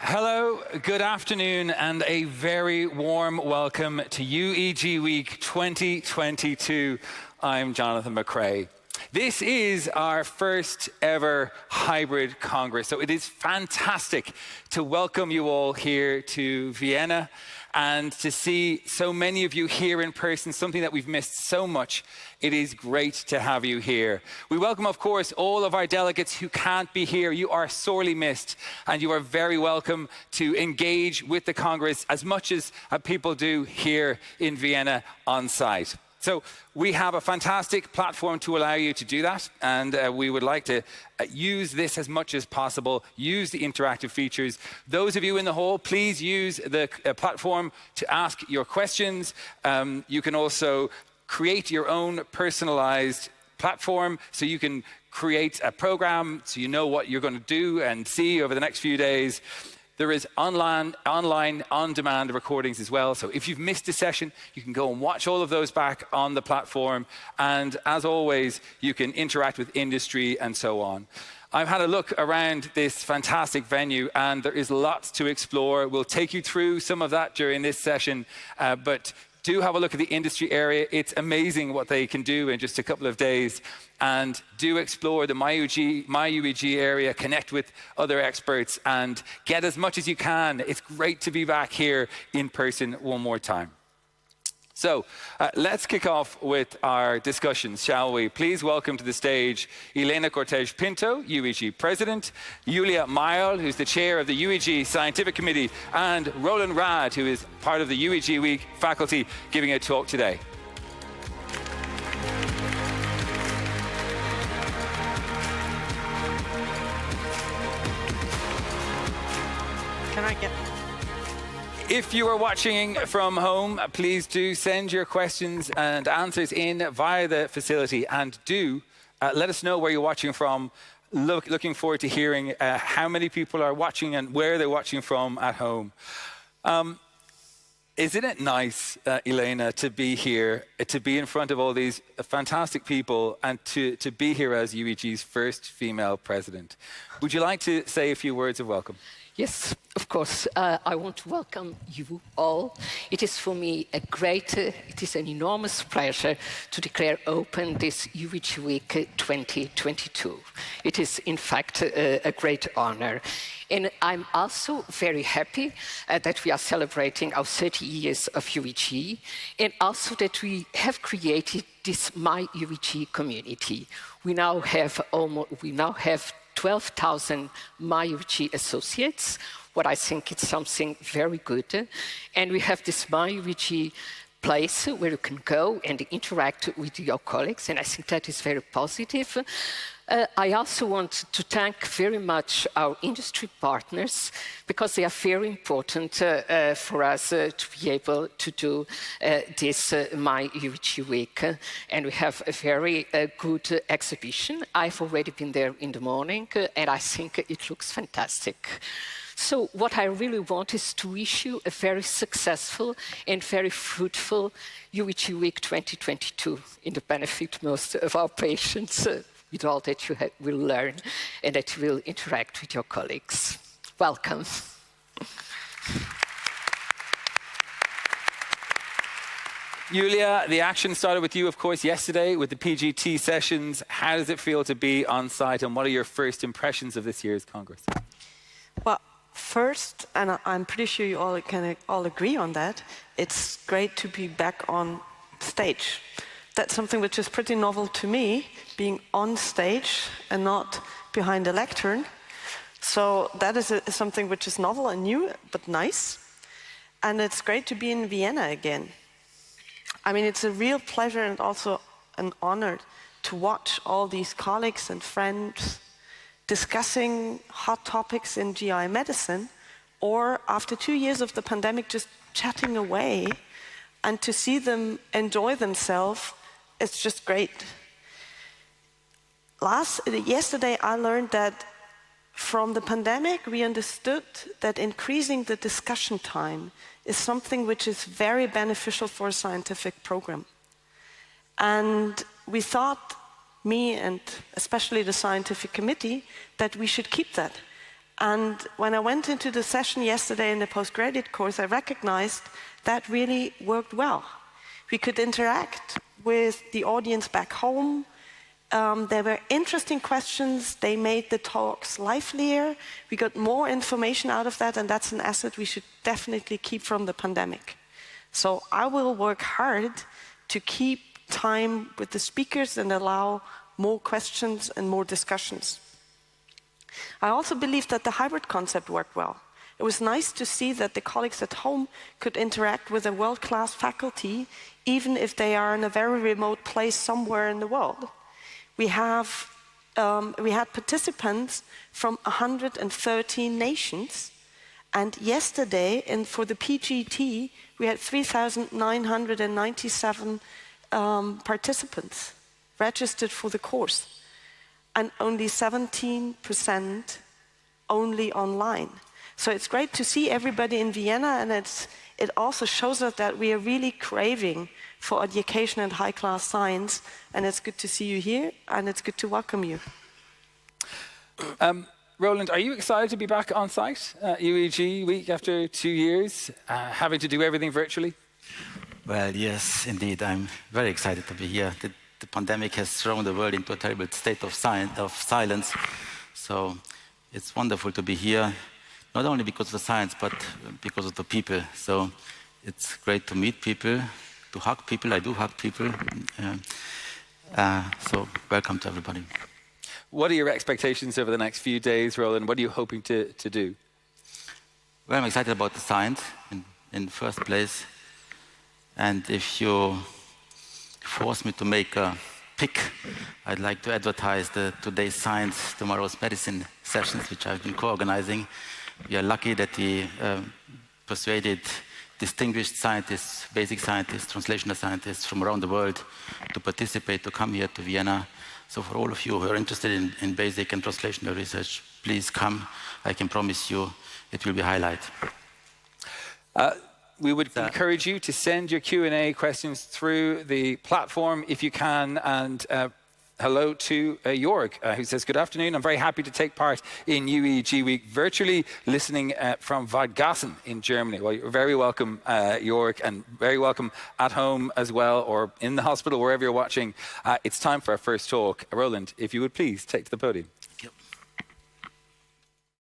Hello, good afternoon, and a very warm welcome to UEG Week 2022. I'm Jonathan McCrae. This is our first ever hybrid Congress, so it is fantastic to welcome you all here to Vienna and to see so many of you here in person, something that we've missed so much. It is great to have you here. We welcome, of course, all of our delegates who can't be here. You are sorely missed, and you are very welcome to engage with the Congress as much as people do here in Vienna on site. So we have a fantastic platform to allow you to do that, and we would like to use this as much as possible, use the interactive features. Those of you in the hall, please use the platform to ask your questions. You can also create your own personalized platform, so you can create a program so you know what you're going to do and see over the next few days. There is online on-demand recordings as well. So if you've missed a session, you can go and watch all of those back on the platform. And as always, you can interact with industry and so on. I've had a look around this fantastic venue, and there is lots to explore. We'll take you through some of that during this session, but do have a look at the industry area. It's amazing what they can do in just a couple of days. And do explore the MyUEG area, connect with other experts, and get as much as you can. It's great to be back here in person one more time. So let's kick off with our discussions, shall we? Please welcome to the stage Helena Cortez-Pinto, UEG President, Julia Mayerle, who's the chair of the UEG Scientific Committee, and Roland Rad, who is part of the UEG Week faculty, giving a talk today. If you are watching from home, please do send your questions and answers in via the facility, and do let us know where you're watching from. Looking forward to hearing how many people are watching and where they're watching from at home. Isn't it nice, Helena, to be here, to be in front of all these fantastic people, and to be here as UEG's first female president? Would you like to say a few words of welcome? Yes, of course. I want to welcome you all. It is for me it is an enormous pleasure to declare open this UEG Week 2022. It is, in fact, a great honor. And I'm also very happy that we are celebrating our 30 years of UEG, and also that we have created this MyUEG community. We now have 12,000 MyUEG associates, what I think is something very good. And we have this MyUEG place where you can go and interact with your colleagues, and I think that is very positive. I also want to thank very much our industry partners, because they are very important for us to be able to do this MyUEG Week. And we have a very good exhibition. I've already been there in the morning, and I think it looks fantastic. So what I really want is to wish you a very successful and very fruitful UEG Week 2022 in the benefit most of our patients. With all that you will learn and that you will interact with your colleagues. Welcome. Julia, the action started with you, of course, yesterday with the PGT sessions. How does it feel to be on site, and what are your first impressions of this year's Congress? Well, first, and I'm pretty sure you all can all agree on that, it's great to be back on stage. That's something which is pretty novel to me, being on stage and not behind a lectern. So that is something which is novel and new, but nice. And it's great to be in Vienna again. I mean, it's a real pleasure and also an honor to watch all these colleagues and friends discussing hot topics in GI medicine, or after 2 years of the pandemic, just chatting away, and to see them enjoy themselves. It's just great. Yesterday I learned that from the pandemic we understood that increasing the discussion time is something which is very beneficial for a scientific program. And we thought, me and especially the scientific committee, that we should keep that. And when I went into the session yesterday in the postgraduate course, I recognized that really worked well. We could interact with the audience back home. There were interesting questions. They made the talks livelier. We got more information out of that, and that's an asset we should definitely keep from the pandemic. So I will work hard to keep time with the speakers and allow more questions and more discussions. I also believe that the hybrid concept worked well. It was nice to see that the colleagues at home could interact with a world-class faculty, even if they are in a very remote place somewhere in the world. We had participants from 113 nations, and yesterday, for the PGT, we had 3,997 participants registered for the course, and only 17% only online. So it's great to see everybody in Vienna, and it also shows us that we are really craving for education and high-class science, and it's good to see you here, and it's good to welcome you. Roland, are you excited to be back on site at UEG week after 2 years, having to do everything virtually? Well, yes, indeed. I'm very excited to be here. The pandemic has thrown the world into a terrible state of silence. So it's wonderful to be here, not only because of the science, but because of the people. So it's great to meet people, to hug people. I do hug people. So welcome to everybody. What are your expectations over the next few days, Roland? What are you hoping to do? Well, I'm excited about the science in the first place. And if you force me to make a pick, I'd like to advertise the Today's Science, Tomorrow's Medicine sessions, which I've been co-organizing. We are lucky that we persuaded distinguished scientists, basic scientists, translational scientists from around the world to participate, to come here to Vienna. So for all of you who are interested in basic and translational research, please come. I can promise you it will be a highlight. We would encourage you to send your Q&A questions through the platform if you can. And hello to Jörg, who says, good afternoon. I'm very happy to take part in UEG Week virtually, listening from Wadgassen in Germany. Well, you're very welcome, Jörg, and very welcome at home as well, or in the hospital, wherever you're watching. It's time for our first talk. Roland, if you would please take to the podium. Thank you.